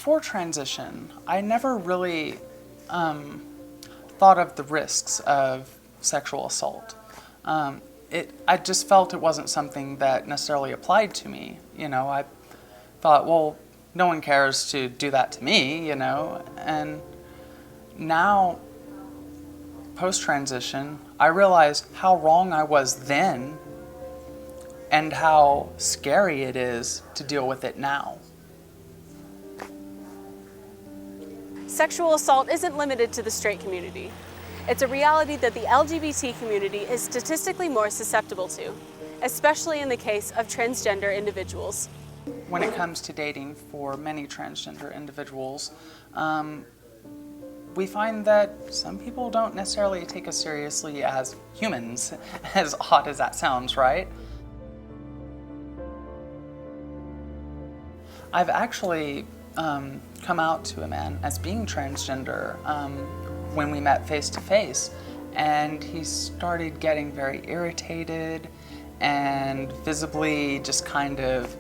Before transition, I never really thought of the risks of sexual assault. I just felt it wasn't something that necessarily applied to me. I thought, well, no one cares to do that to me, and now, post-transition, I realize how wrong I was then and how scary it is to deal with it now. Sexual assault isn't limited to the straight community. It's a reality that the LGBT community is statistically more susceptible to, especially in the case of transgender individuals. When it comes to dating for many transgender individuals, we find that some people don't necessarily take us seriously as humans, as odd as that sounds, right? I've actually come out to a man as being transgender when we met face to face, and he started getting very irritated and visibly just kind of,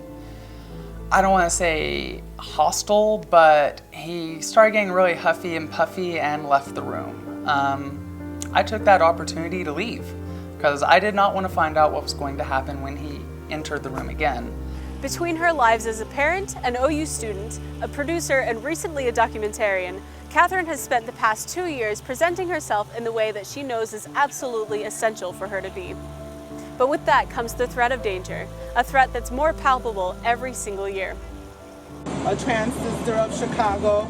I don't want to say hostile, but he started getting really huffy and puffy and left the room. I took that opportunity to leave because I did not want to find out what was going to happen when he entered the room again. Between her lives as a parent, an OU student, a producer, and recently a documentarian, Catherine has spent the past 2 years presenting herself in the way that she knows is absolutely essential for her to be. But with that comes the threat of danger, a threat that's more palpable every single year. A trans sister of Chicago,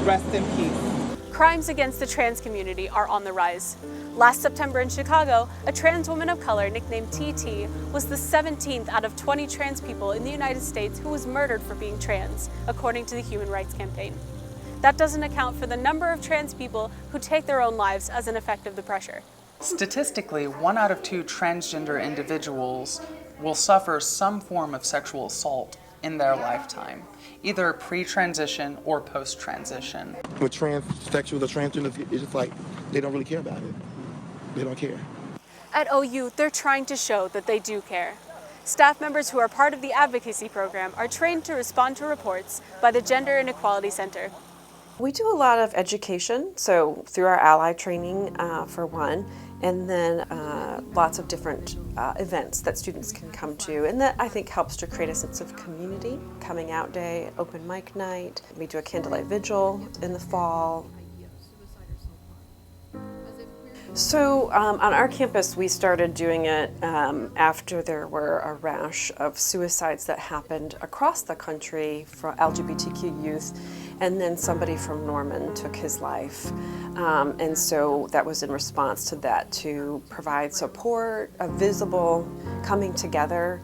rest in peace. Crimes against the trans community are on the rise. Last September in Chicago, a trans woman of color nicknamed TT was the 17th out of 20 trans people in the United States who was murdered for being trans, according to the Human Rights Campaign. That doesn't account for the number of trans people who take their own lives as an effect of the pressure. Statistically, 1 out of 2 transgender individuals will suffer some form of sexual assault in their lifetime, either pre-transition or post-transition. With transsexuals or transgenders, it's just like they don't really care about it. They don't care. At OU, they're trying to show that they do care. Staff members who are part of the advocacy program are trained to respond to reports by the Gender Inequality Center. We do a lot of education, so through our ally training for one, and then lots of different events that students can come to, and that I think helps to create a sense of community. Coming out day, open mic night, we do a candlelight vigil in the fall. So on our campus, we started doing it after there were a rash of suicides that happened across the country for LGBTQ youth, and then somebody from Norman took his life. And so that was in response to that, to provide support, a visible coming together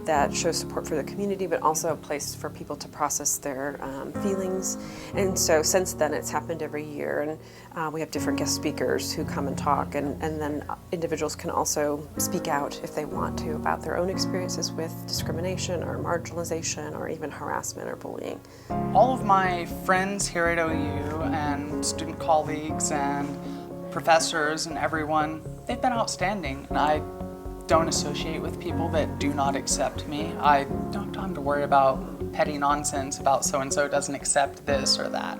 that shows support for the community, but also a place for people to process their feelings. And so since then, it's happened every year, and we have different guest speakers who come and talk, and then individuals can also speak out if they want to about their own experiences with discrimination or marginalization or even harassment or bullying. All of my friends here at OU and student colleagues and professors and everyone, they've been outstanding, and I don't associate with people that do not accept me. I don't have time to worry about petty nonsense about so-and-so doesn't accept this or that.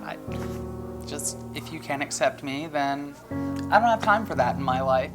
If you can't accept me, then I don't have time for that in my life.